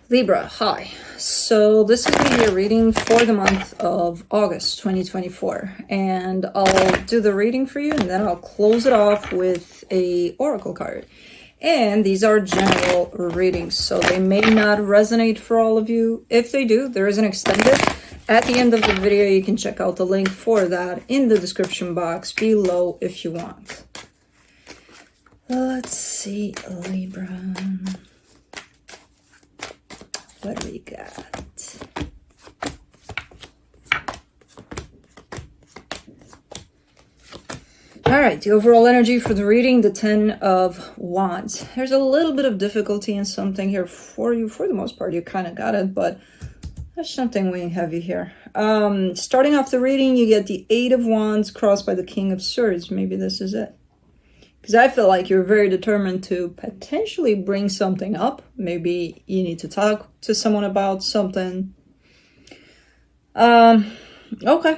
Libra, hi. So this is going to be a reading for the month of August 2024, and I'll do the reading for you and then I'll close it off with a oracle card. And these are general readings, so they may not resonate for all of you. If they do, there is an extended. At the end of the video, you can check out the link for that in the description box below if you want. Let's see, Libra. What do we got? All right, the overall energy for the reading, the 10 of Wands. There's a little bit of difficulty in something here for you. For the most part, you kind of got it, but there's something weighing heavy here. Starting off the reading, you get the 8 of Wands crossed by the King of Swords. Maybe this is it. Because I feel like you're very determined to potentially bring something up. Maybe you need to talk to someone about something. Okay.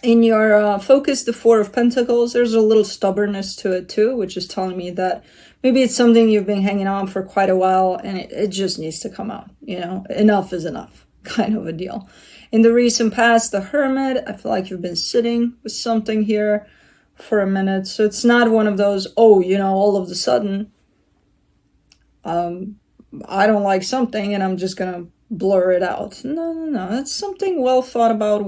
In your focus, the 4 of Pentacles, there's a little stubbornness to it too, which is telling me that maybe it's something you've been hanging on for quite a while and it just needs to come out. You know, enough is enough kind of a deal. In the recent past, the Hermit, I feel like you've been sitting with something here for a minute. So it's not one of those, oh, you know, all of a sudden, I don't like something and I'm just going to blur it out. No. It's something well thought about,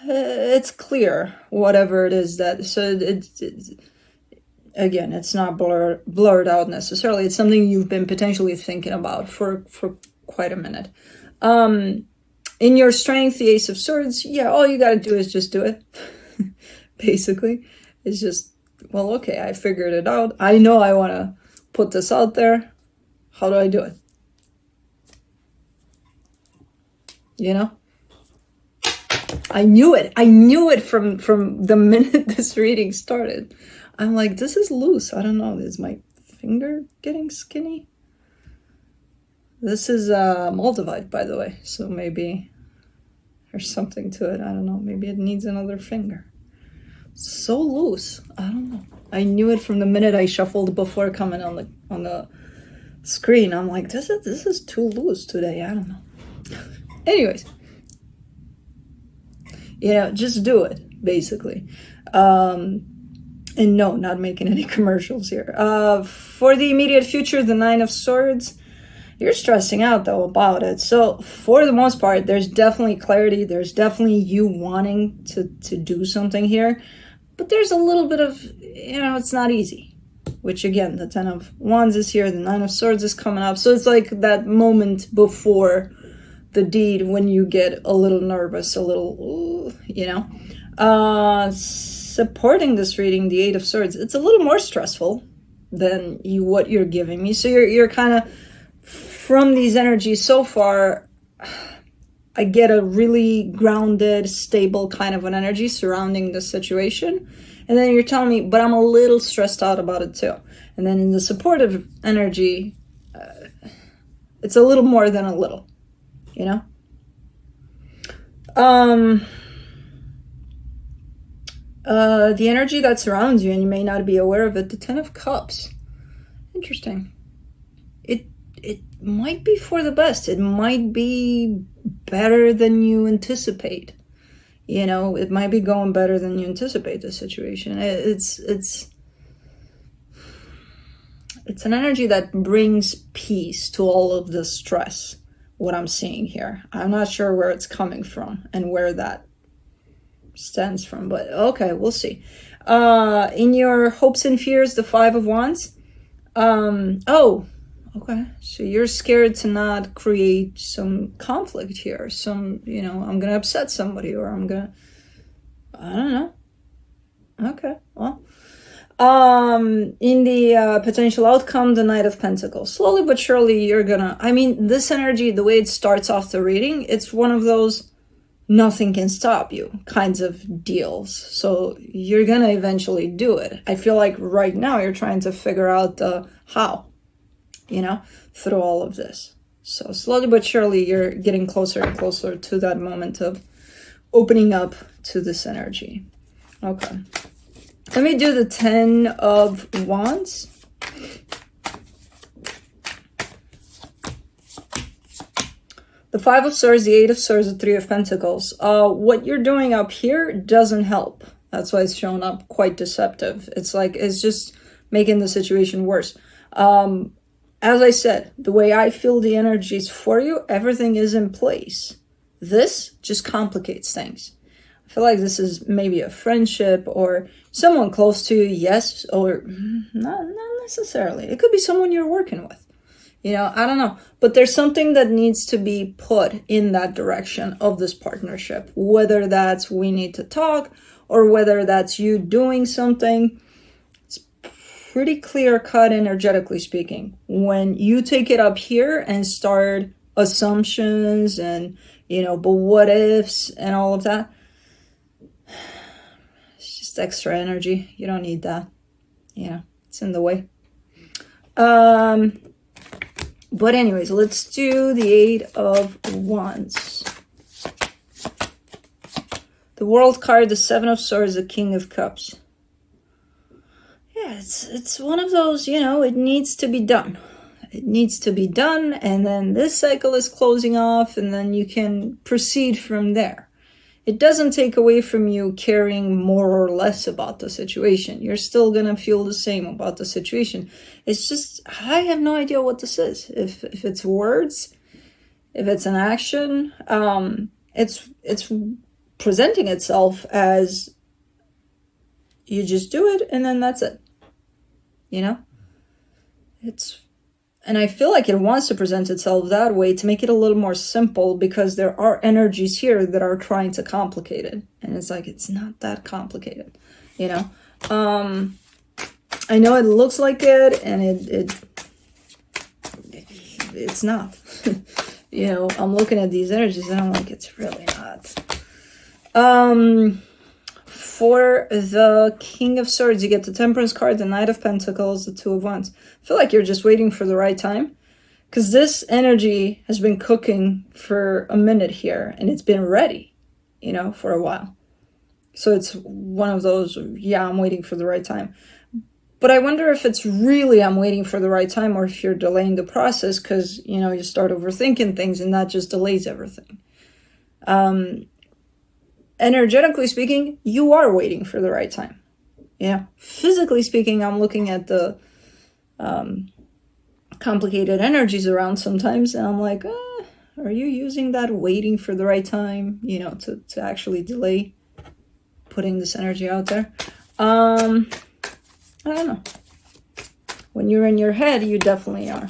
it's clear, whatever it is that, so again, it's not blurred out necessarily. It's something you've been potentially thinking about for quite a minute. In your strength, the Ace of Swords, yeah, all you got to do is just do it. Basically, it's just, well, okay, I figured it out. I know I want to put this out there. How do I do it? You know? I knew it. I knew it from the minute this reading started. I'm like, this is loose. I don't know. Is my finger getting skinny? This is Moldavite, by the way. So maybe there's something to it. I don't know. Maybe it needs another finger. So loose. I don't know. I knew it from the minute I shuffled before coming on the screen. I'm like, this is too loose today. I don't know. Anyways. You know, just do it, basically. And no, not making any commercials here. For the immediate future, the 9 of Swords, you're stressing out, though, about it. So, for the most part, there's definitely clarity. There's definitely you wanting to do something here. But there's a little bit of, you know, it's not easy. Which, again, the 10 of Wands is here. The 9 of Swords is coming up. So, it's like that moment before the deed when you get a little nervous, a little, you know. Supporting this reading, the 8 of Swords, it's a little more stressful than what you're giving me. So you're kind of, from these energies so far, I get a really grounded, stable kind of an energy surrounding the situation. And then you're telling me, but I'm a little stressed out about it too. And then in the supportive energy, it's a little more than a little. You know? The energy that surrounds you, and you may not be aware of it, the 10 of Cups. Interesting. It might be for the best. It might be better than you anticipate. You know, it might be going better than you anticipate the situation. It's an energy that brings peace to all of the stress. What I'm seeing here. I'm not sure where it's coming from and where that stems from, but okay, we'll see. In your hopes and fears, the 5 of Wands. Oh, okay. So you're scared to not create some conflict here. Some, you know, I'm going to upset somebody or I don't know. Okay, well. In the potential outcome, the Knight of Pentacles. Slowly but surely, you're gonna, I mean, this energy, the way it starts off the reading, it's one of those nothing can stop you kinds of deals. So you're gonna eventually do it. I feel like right now you're trying to figure out the how, you know, through all of this. So slowly but surely, you're getting closer and closer to that moment of opening up to this energy. Okay. Let me do the 10 of Wands. The Five of Swords, the Eight of Swords, the Three of Pentacles. What you're doing up here doesn't help. That's why it's showing up quite deceptive. It's like, it's just making the situation worse. As I said, the way I feel the energies for you, everything is in place. This just complicates things. I feel like this is maybe a friendship or someone close to you, yes, or not necessarily. It could be someone you're working with. You know, I don't know. But there's something that needs to be put in that direction of this partnership. Whether that's we need to talk or whether that's you doing something. It's pretty clear cut energetically speaking. When you take it up here and start assumptions and, you know, but what ifs and all of that. It's just extra energy. You don't need that. You know, it's in the way. But anyways, let's do the Eight of Wands. The World card, the Seven of Swords, the King of Cups. Yeah, it's one of those, you know, it needs to be done. It needs to be done, and then this cycle is closing off, and then you can proceed from there. It doesn't take away from you caring more or less about the situation. You're still going to feel the same about the situation. It's just, I have no idea what this is. If it's words, if it's an action, it's presenting itself as you just do it and then that's it. You know? And I feel like it wants to present itself that way to make it a little more simple because there are energies here that are trying to complicate it. And it's like, it's not that complicated, you know? I know it looks like it and it's not. You know, I'm looking at these energies and I'm like, it's really not. For the King of Swords, you get the Temperance card, the Knight of Pentacles, the Two of Wands. I feel like you're just waiting for the right time. Because this energy has been cooking for a minute here. And it's been ready, you know, for a while. So it's one of those, yeah, I'm waiting for the right time. But I wonder if it's really I'm waiting for the right time or if you're delaying the process because, you know, you start overthinking things and that just delays everything. Energetically speaking, you are waiting for the right time. Yeah. Physically speaking, I'm looking at the complicated energies around sometimes, and I'm like, are you using that waiting for the right time, you know, to actually delay putting this energy out there? I don't know. When you're in your head, you definitely are.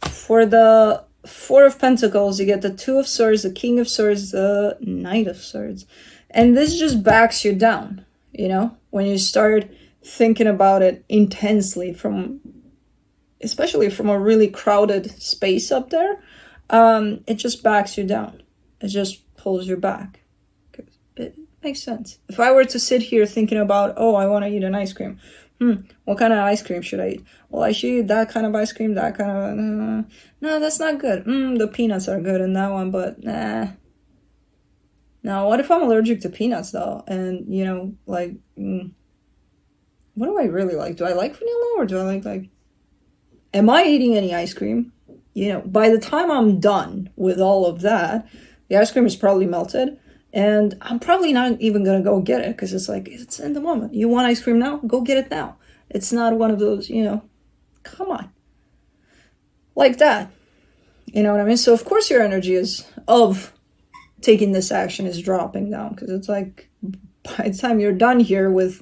For the Four of Pentacles, you get the Two of Swords, the King of Swords, the Knight of Swords. And this just backs you down, you know, when you start thinking about it intensely especially from a really crowded space up there, it just backs you down. It just pulls you back. It makes sense. If I were to sit here thinking about, oh, I want to eat an ice cream. What kind of ice cream should I eat? Well, I should eat that kind of ice cream, that kind of... no, that's not good. The peanuts are good in that one, but nah. Now, what if I'm allergic to peanuts, though? And, you know, like, what do I really like? Do I like vanilla or do I like... Am I eating any ice cream? You know, by the time I'm done with all of that, the ice cream is probably melted. And I'm probably not even going to go get it because it's like, it's in the moment. You want ice cream now? Go get it now. It's not one of those, you know, come on. Like that. You know what I mean? So, of course, your energy is of taking this action is dropping down because it's like by the time you're done here with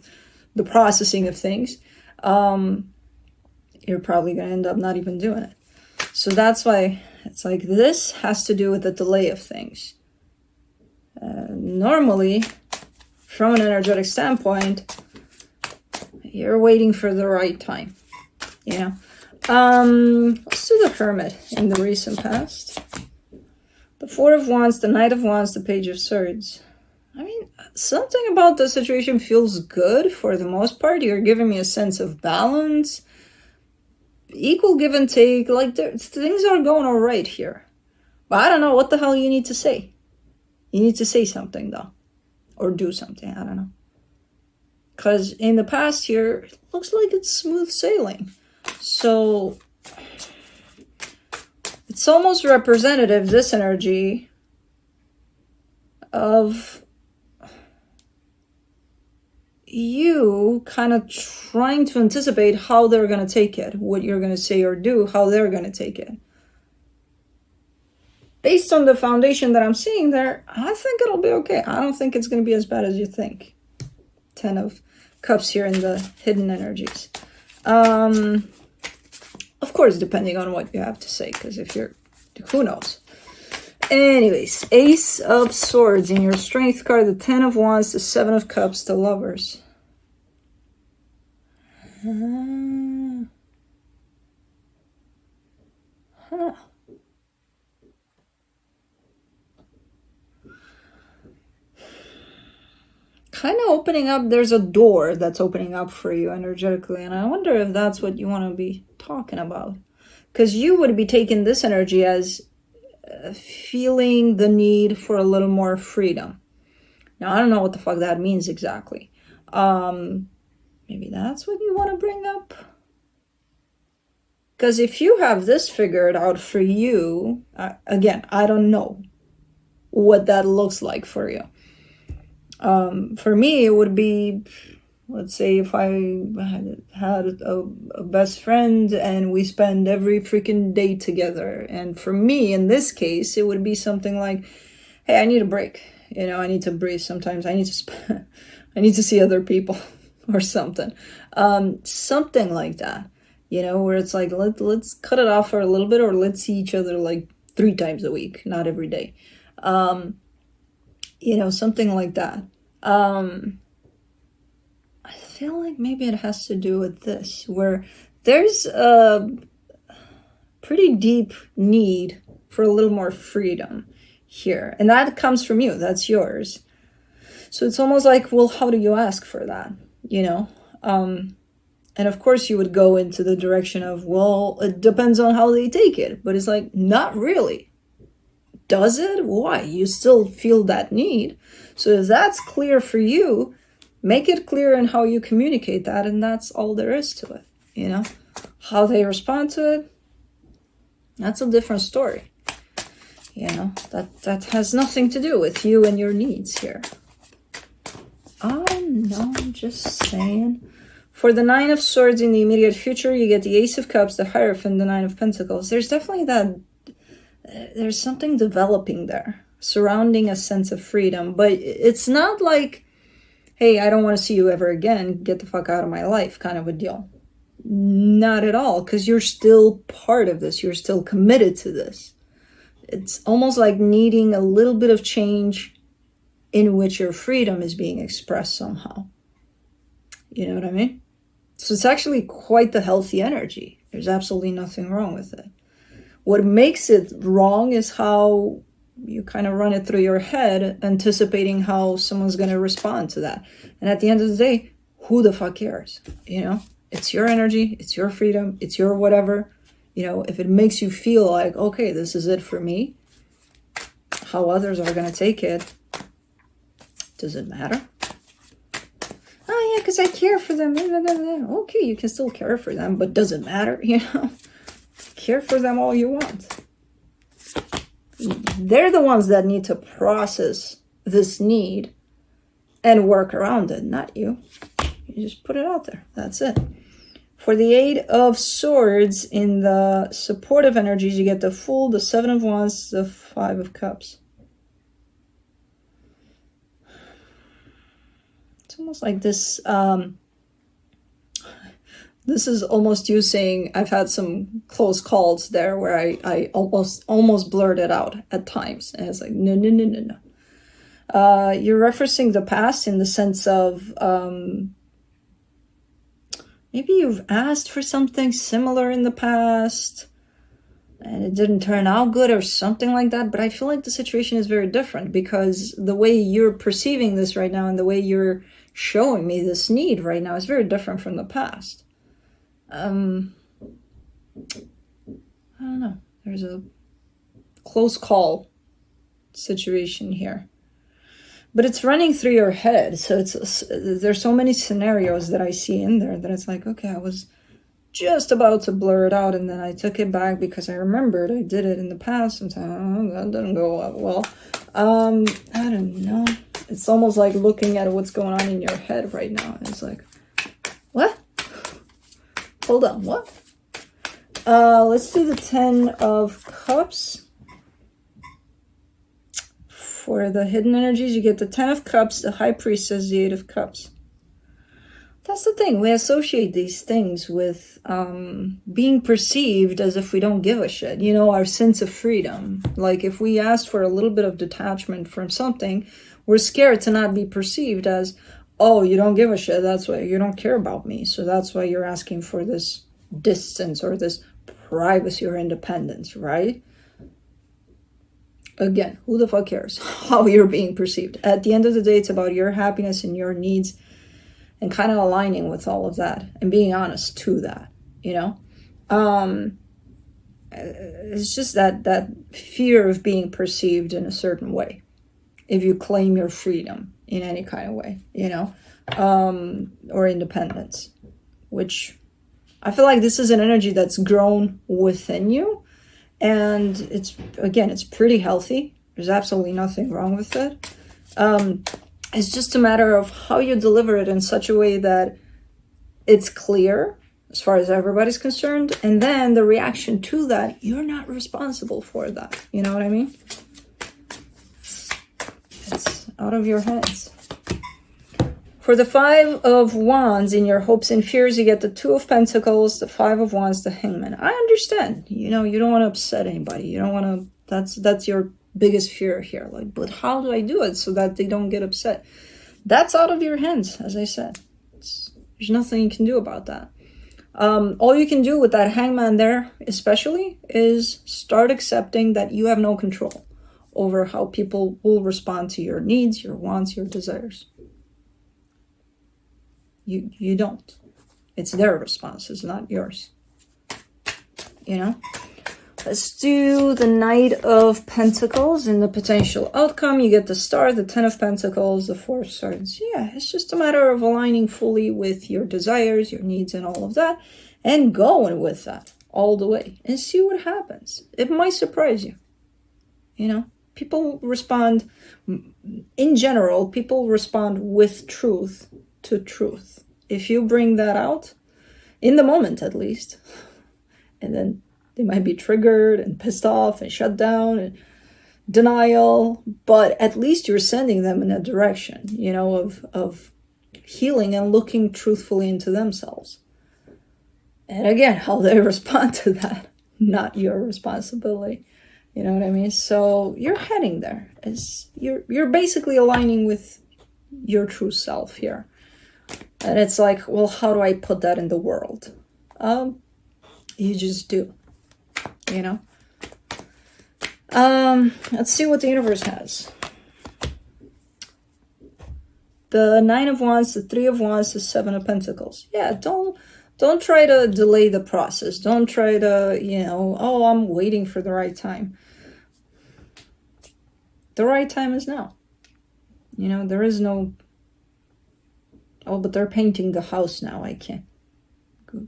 the processing of things, you're probably going to end up not even doing it. So that's why it's like this has to do with the delay of things. Normally, from an energetic standpoint, you're waiting for the right time, you know. Let's do the Hermit in the recent past. The Four of Wands, the Knight of Wands, the Page of Swords. I mean, something about the situation feels good for the most part. You're giving me a sense of balance, equal give and take. Like, things are going all right here. But I don't know what the hell you need to say. You need to say something, though. Or do something. I don't know. Because in the past here, it looks like it's smooth sailing. So, it's almost representative, this energy, of you kind of trying to anticipate how they're going to take it, what you're going to say or do, how they're going to take it. Based on the foundation that I'm seeing there, I think it'll be okay. I don't think it's going to be as bad as you think. 10 of Cups here in the hidden energies. Of course, depending on what you have to say, because if you're, who knows? Anyways, Ace of Swords in your Strength card, the 10 of Wands, the 7 of Cups, the Lovers. Kind of opening up, there's a door that's opening up for you energetically, and I wonder if that's what you want to be talking about. Because you would be taking this energy as feeling the need for a little more freedom. Now, I don't know what the fuck that means exactly. Maybe that's what you want to bring up. Because if you have this figured out for you, again, I don't know what that looks like for you. For me, it would be, let's say if I had a best friend and we spend every freaking day together. And for me, in this case, it would be something like, hey, I need a break. You know, I need to breathe sometimes. I need to I need to see other people or something. Something like that, you know, where it's like, let's cut it off for a little bit, or let's see each other like 3 times a week, not every day. You know, something like that. I feel like maybe it has to do with this, where there's a pretty deep need for a little more freedom here. And that comes from you. That's yours. So it's almost like, well, how do you ask for that? You know? And of course you would go into the direction of, well, it depends on how they take it. But it's like, not really. Does it? Why? You still feel that need. So if that's clear for you, make it clear in how you communicate that, and that's all there is to it. You know? How they respond to it, that's a different story. You know, that has nothing to do with you and your needs here. Oh, no, I'm just saying. For the 9 of Swords in the immediate future, you get the Ace of Cups, the Hierophant, the 9 of Pentacles. There's definitely that, there's something developing there, surrounding a sense of freedom. But it's not like, hey, I don't want to see you ever again, get the fuck out of my life kind of a deal. Not at all, because you're still part of this. You're still committed to this. It's almost like needing a little bit of change in which your freedom is being expressed somehow. You know what I mean? So it's actually quite the healthy energy. There's absolutely nothing wrong with it. What makes it wrong is how you kind of run it through your head, anticipating how someone's going to respond to that. And at the end of the day, who the fuck cares? You know, it's your energy, it's your freedom, it's your whatever. You know, if it makes you feel like, okay, this is it for me, how others are going to take it, does it matter? Oh, yeah, because I care for them. Okay, you can still care for them, but does it matter? You know, care for them all you want. They're the ones that need to process this need and work around it, not you. You just put it out there. That's it. For the 8 of Swords in the supportive energies, you get the Fool, the 7 of Wands, the 5 of Cups. It's almost like this, this is almost you saying, I've had some close calls there where I almost blurted out at times. And it's like, no. You're referencing the past in the sense of, maybe you've asked for something similar in the past and it didn't turn out good or something like that. But I feel like the situation is very different, because the way you're perceiving this right now and the way you're showing me this need right now is very different from the past. I don't know. There's a close call situation here. But it's running through your head. So there's so many scenarios that I see in there that it's like, okay, just about to blur it out, and then I took it back because I remembered I did it in the past. Sometimes that didn't go out well. I don't know. It's almost like looking at what's going on in your head right now. It's like, what? Hold on, what? Let's do the 10 of Cups. For the hidden energies, you get the 10 of Cups, the High Priestess, the 8 of Cups. That's the thing. We associate these things with being perceived as if we don't give a shit. You know, our sense of freedom. Like if we ask for a little bit of detachment from something, we're scared to not be perceived as, oh, you don't give a shit. That's why you don't care about me. So that's why you're asking for this distance or this privacy or independence, right? Again, who the fuck cares how you're being perceived? At the end of the day, it's about your happiness and your needs, and kind of aligning with all of that and being honest to that, you know? It's just that fear of being perceived in a certain way if you claim your freedom in any kind of way, you know? Or independence, which I feel like this is an energy that's grown within you, and it's pretty healthy. There's absolutely nothing wrong with it. It's just a matter of how you deliver it in such a way that it's clear as far as everybody's concerned. And then the reaction to that, you're not responsible for that. You know what I mean? It's out of your hands. For the 5 of Wands, in your hopes and fears, you get the 2 of Pentacles, the 5 of Wands, the Hangman. I understand. You know, you don't want to upset anybody. You don't want to, that's your biggest fear here. Like, but how do I do it so that they don't get upset? That's out of your hands, as I said. There's nothing you can do about that. All you can do with that Hangman there, especially, is start accepting that you have no control over how people will respond to your needs, your wants, your desires. You don't. It's their response, it's not yours. You know? Let's do the Knight of Pentacles in the potential outcome. You get the Star, the 10 of Pentacles, the 4 of Swords. Yeah, it's just a matter of aligning fully with your desires, your needs, and all of that, and going with that all the way and see what happens. It might surprise you. You know, people respond, in general, people respond with truth to truth. If you bring that out, in the moment at least, and then they might be triggered and pissed off and shut down and denial, but at least you're sending them in a direction, you know, of healing and looking truthfully into themselves. And again, how they respond to that, not your responsibility. You know what I mean? So you're heading there. You're basically aligning with your true self here. And it's like, well, how do I put that in the world? You just do. You know? Let's see what the universe has. The 9 of Wands, the 3 of Wands, the 7 of Pentacles. Yeah, don't try to delay the process. Don't try to, you know, oh, I'm waiting for the right time. The right time is now. You know, there is no, oh, but they're painting the house now. I can't.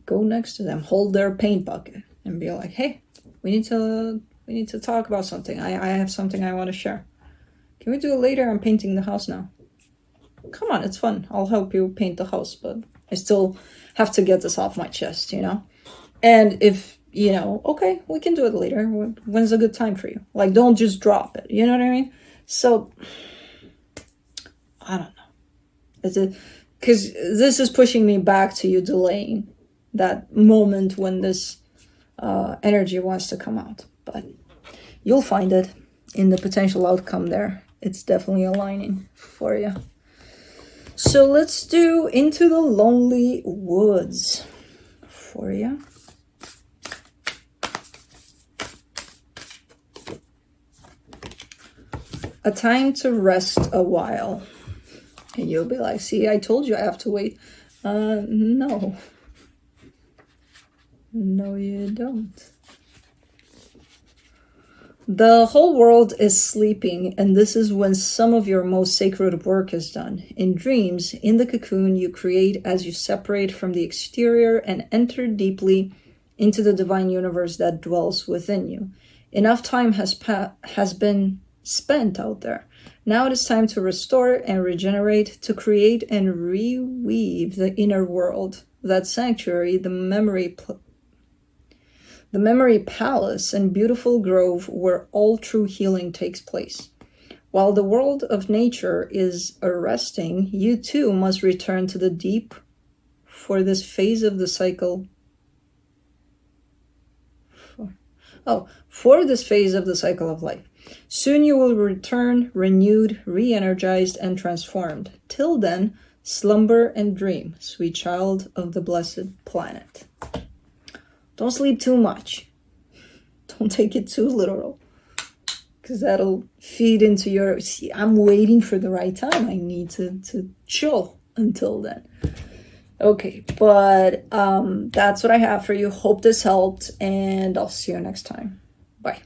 Go next to them, hold their paint bucket, and be like, hey, we need to talk about something. I have something I want to share. Can we do it later? I'm painting the house now. Come on, it's fun. I'll help you paint the house, but I still have to get this off my chest, you know? And if, you know, okay, we can do it later. When's a good time for you? Like, don't just drop it. You know what I mean? So, I don't know. Because this is pushing me back to you delaying that moment when this energy wants to come out. But you'll find it in the potential outcome there. It's definitely aligning for you. So let's do Into the Lonely Woods for you. A time to rest a while. And you'll be like, see, I told you I have to wait. No. No, you don't. The whole world is sleeping, and this is when some of your most sacred work is done. In dreams, in the cocoon, you create as you separate from the exterior and enter deeply into the divine universe that dwells within you. Enough time has been spent out there. Now it is time to restore and regenerate, to create and reweave the inner world, that sanctuary, the memory palace and beautiful grove where all true healing takes place. While the world of nature is arresting, you too must return to the deep for this phase of the cycle. For this phase of the cycle of life. Soon you will return renewed, re-energized, and transformed. Till then, slumber and dream, sweet child of the blessed planet. Don't sleep too much. Don't take it too literal, because that'll feed into your, see, I'm waiting for the right time. I need to chill until then. Okay, but that's what I have for you. Hope this helped, and I'll see you next time. Bye.